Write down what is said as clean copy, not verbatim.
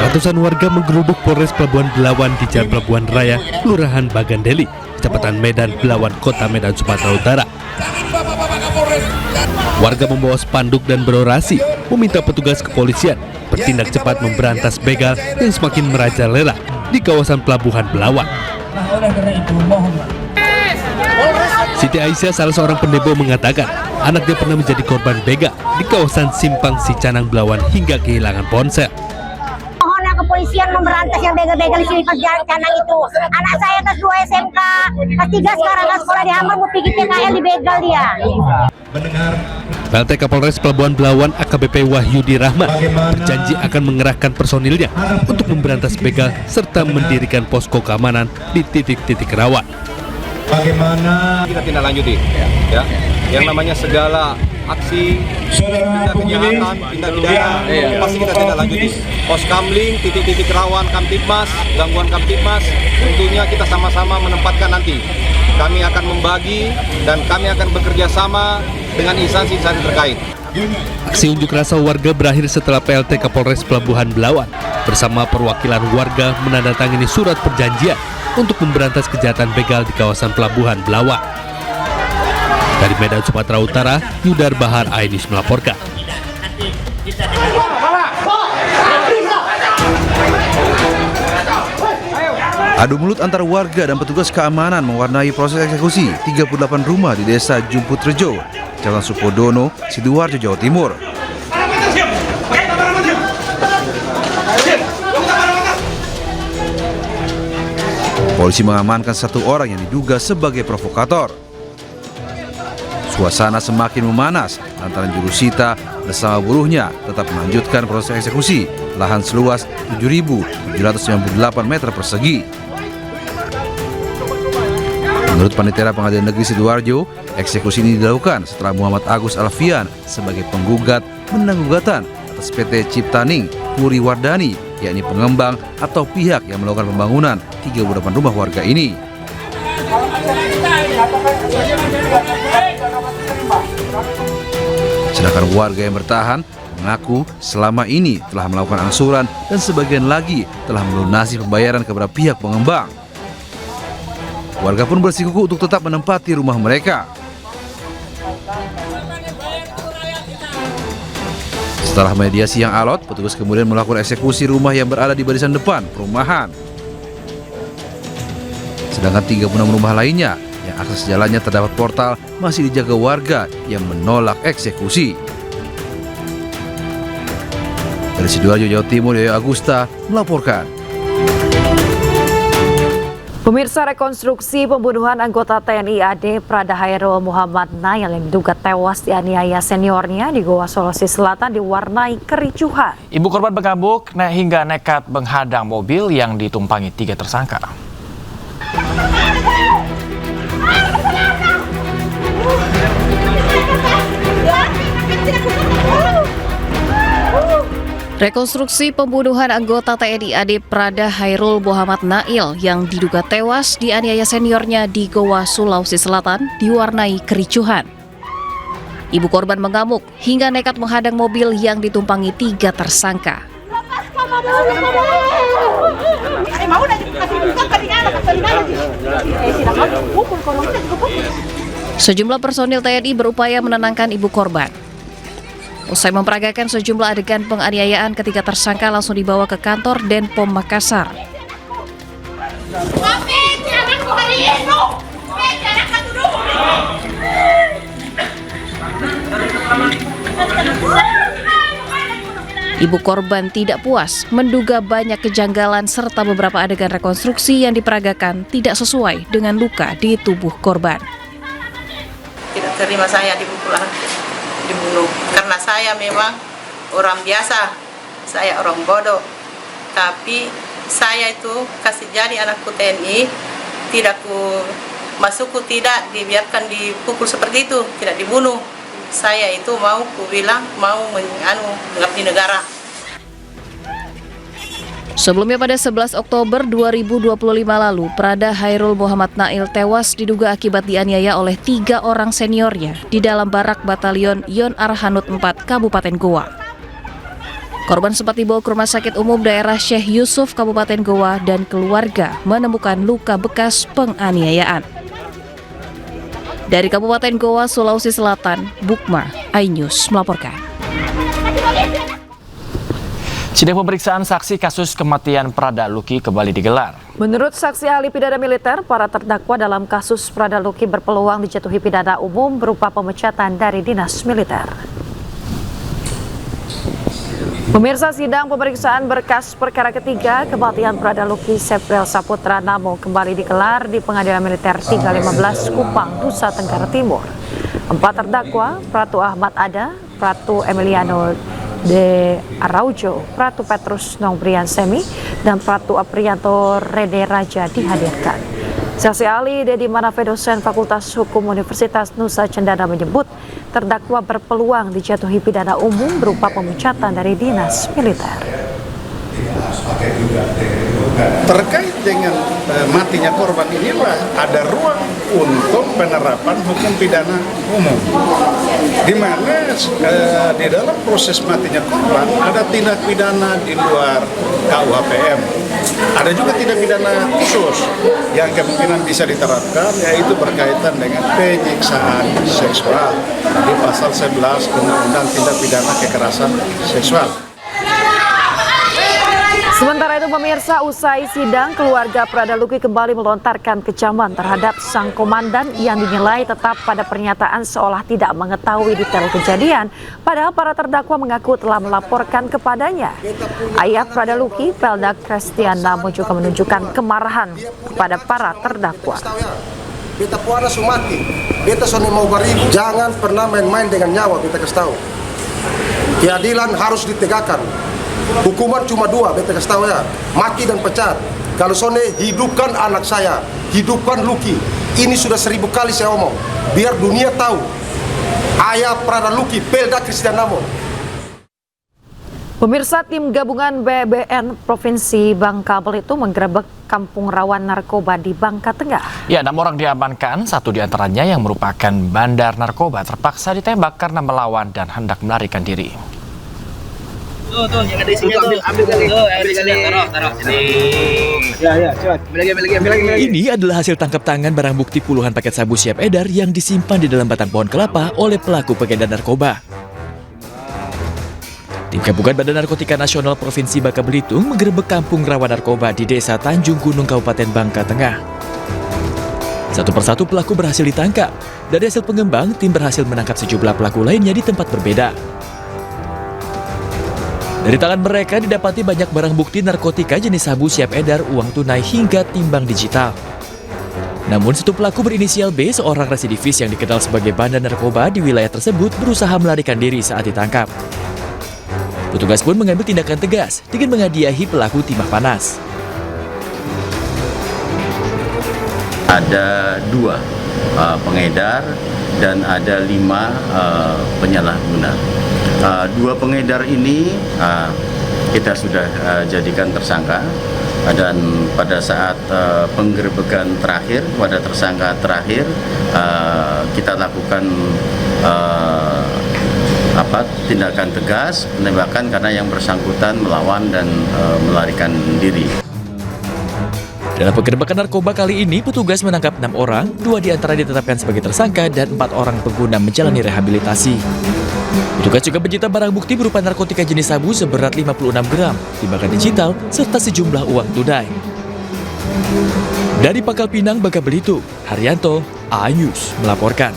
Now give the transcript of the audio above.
Ratusan warga menggeruduk Polres Pelabuhan Belawan di Jalan Pelabuhan Raya, Kelurahan Bagandeli, Kecamatan Medan, Belawan, Kota Medan, Sumatera Utara. Warga membawa spanduk dan berorasi meminta petugas kepolisian bertindak cepat memberantas begal yang semakin merajalela di kawasan Pelabuhan Belawan. Siti Aisyah, salah seorang pendemo, mengatakan anaknya pernah menjadi korban begal di kawasan Simpang Sicanang Belawan hingga kehilangan ponsel. Kepolisian memberantas yang begal-begal di sini pas jalan Canang itu. Anak saya kelas 2 SMK, kelas 3 sekarang kelas sekolah di Hamar, mau pergi PKL di begal dia. PLT Kapolres Pelabuhan Belawan AKBP Wahyudi Rahmat berjanji akan mengerahkan personilnya untuk memberantas begal serta mendirikan posko keamanan di titik-titik rawan. Bagaimana kita tindak lanjuti, ya, yang namanya segala aksi tindak kejahatan, tindak pidana, pasti kita tindak lanjuti. Pos kamling, titik-titik rawan Kamtibmas, gangguan Kamtibmas, tentunya kita sama-sama menempatkan nanti. Kami akan membagi dan kami akan bekerja sama dengan instansi-instansi terkait. Aksi unjuk rasa warga berakhir setelah PLT Kapolres Pelabuhan Belawan bersama perwakilan warga menandatangani surat perjanjian untuk memberantas kejahatan begal di kawasan Pelabuhan Belawan. Dari Medan, Sumatera Utara, Yudar Bahar Ainis melaporkan. Adu mulut antar warga dan petugas keamanan mewarnai proses eksekusi 38 rumah di Desa Jumput Rejo, Kecamatan Sukodono, Sidoarjo, Jawa Timur. Polisi mengamankan satu orang yang diduga sebagai provokator. Suasana semakin memanas lantaran jurusita bersama buruhnya tetap melanjutkan proses eksekusi lahan seluas 7.798 meter persegi. Menurut Panitera Pengadilan Negeri Sidoarjo, eksekusi ini dilakukan setelah Muhammad Agus Alfian sebagai penggugat menang gugatan atas PT Ciptaning Puri Wardani, yakni pengembang atau pihak yang melakukan pembangunan 38 rumah warga ini. Sedangkan warga yang bertahan mengaku selama ini telah melakukan angsuran dan sebagian lagi telah melunasi pembayaran kepada pihak pengembang. Warga pun bersikukuh untuk tetap menempati rumah mereka. Setelah mediasi yang alot, petugas kemudian melakukan eksekusi rumah yang berada di barisan depan perumahan. Sedangkan 36 rumah lainnya yang akses jalannya terdapat portal masih dijaga warga yang menolak eksekusi. Dari Sidoarjo, Jawa Timur, Yoyo Agusta melaporkan. Pemirsa, rekonstruksi pembunuhan anggota TNI AD Prada Hairul Muhammad Nail yang diduga tewas dianiaya seniornya di Goa, Sulawesi Selatan diwarnai kericuhan. Ibu korban mengamuk hingga nekat menghadang mobil yang ditumpangi 3 tersangka. Rekonstruksi pembunuhan anggota TNI AD Prada Hairul Muhammad Nail yang diduga tewas dianiaya seniornya di Goa, Sulawesi Selatan diwarnai kericuhan. Ibu korban mengamuk hingga nekat menghadang mobil yang ditumpangi 3 tersangka. Sejumlah personil TNI berupaya menenangkan ibu korban. Usai memperagakan sejumlah adegan penganiayaan, ketiga tersangka langsung dibawa ke kantor Denpom Makassar. Ibu korban tidak puas, menduga banyak kejanggalan serta beberapa adegan rekonstruksi yang diperagakan tidak sesuai dengan luka di tubuh korban. Tidak terima saya dibunuh karena saya memang orang biasa, saya orang bodoh, tapi saya itu kasih jadi anakku TNI, tidak ku masukku tidak dibiarkan dipukul seperti itu, tidak dibunuh. Saya itu mau ku bilang mau mengabdi negara. Sebelumnya pada 11 Oktober 2025 lalu, Prada Hairul Muhammad Nail tewas diduga akibat dianiaya oleh 3 orang seniornya di dalam barak batalion Yon Arhanud 4 Kabupaten Goa. Korban sempat dibawa ke Rumah Sakit Umum Daerah Syekh Yusuf, Kabupaten Goa, dan keluarga menemukan luka bekas penganiayaan. Dari Kabupaten Goa, Sulawesi Selatan, Bukma, iNews melaporkan. Sidang pemeriksaan saksi kasus kematian Prada Luki kembali digelar. Menurut saksi ahli pidana militer, para terdakwa dalam kasus Prada Luki berpeluang dijatuhi pidana umum berupa pemecatan dari dinas militer. Pemirsa, sidang pemeriksaan berkas perkara ketiga kematian Prada Luki Septriel Saputra Namo kembali digelar di Pengadilan Militer 315 Kupang, Nusa Tenggara Timur. 4 terdakwa, Pratu Ahmad Ada, Pratu Emiliano de Araujo, Pratu Petrus Nongbrian Semi, dan Pratu Aprianto Rene Raja dihadirkan. Saksi ahli Dedi Manafe, dosen Fakultas Hukum Universitas Nusa Cendana menyebut terdakwa berpeluang dijatuhi pidana umum berupa pemecatan dari dinas militer. Terkait dengan matinya korban inilah ada ruang untuk penerapan hukum pidana umum, di mana di dalam proses matinya korban ada tindak pidana di luar KUHPM, ada juga tindak pidana khusus yang kemungkinan bisa diterapkan, yaitu berkaitan dengan penyiksaan seksual di pasal 11 Undang-Undang Tindak Pidana Kekerasan Seksual. Sementara itu, pemirsa, usai sidang, keluarga Prada Luki kembali melontarkan kecaman terhadap sang komandan yang dinilai tetap pada pernyataan seolah tidak mengetahui detail kejadian, padahal para terdakwa mengaku telah melaporkan kepadanya. Ayah Prada Luki, Pelda Christian Namo, juga menunjukkan kemarahan kepada para terdakwa. Beta puana sumati, beta soni mau baribu, jangan pernah main-main dengan nyawa, beta kasih tahu. Keadilan harus ditegakkan. Hukuman cuma 2, beta kasih tahu ya, mati dan pecat. Kalau Sone, hidupkan anak saya, hidupkan Luki. Ini sudah 1000 kali saya omong, biar dunia tahu. Ayah Prada Luki, Pelda Christian Namo. Pemirsa, tim gabungan BBN Provinsi Bangka Belitung menggerebek kampung rawan narkoba di Bangka Tengah. Ya, 6 orang diamankan, 1 diantaranya yang merupakan bandar narkoba terpaksa ditembak karena melawan dan hendak melarikan diri. Tuh, yang ada di sini tuh. Ambil kali. Taruh sini. Ya, cepat. Ambil lagi. Ini adalah hasil tangkap tangan barang bukti puluhan paket sabu siap edar yang disimpan di dalam batang pohon kelapa oleh pelaku pengedar narkoba. Tim gabungan Badan Narkotika Nasional Provinsi Bangka Belitung menggerebek kampung rawan narkoba di Desa Tanjung Gunung, Kabupaten Bangka Tengah. Satu persatu pelaku berhasil ditangkap. Dari hasil pengembang, tim berhasil menangkap sejumlah pelaku lainnya di tempat berbeda. Dari tangan mereka didapati banyak barang bukti narkotika jenis sabu siap edar, uang tunai, hingga timbang digital. Namun satu pelaku berinisial B, seorang residivis yang dikenal sebagai bandar narkoba di wilayah tersebut, berusaha melarikan diri saat ditangkap. Petugas pun mengambil tindakan tegas dengan menghadiahi pelaku timah panas. Ada 2 pengedar dan ada 5 penyalahguna. 2 pengedar ini kita sudah jadikan tersangka, dan pada saat penggerebekan terakhir pada tersangka terakhir kita lakukan tindakan tegas, penembakan karena yang bersangkutan melawan dan melarikan diri. Dalam penggerebekan narkoba kali ini, petugas menangkap 6 orang, 2 diantara ditetapkan sebagai tersangka dan 4 orang pengguna menjalani rehabilitasi. Petugas juga menyita barang bukti berupa narkotika jenis sabu seberat 56 gram, timbangan digital, serta sejumlah uang tunai. Dari Pangkal Pinang, Bangka Belitung, Haryanto, iNews melaporkan.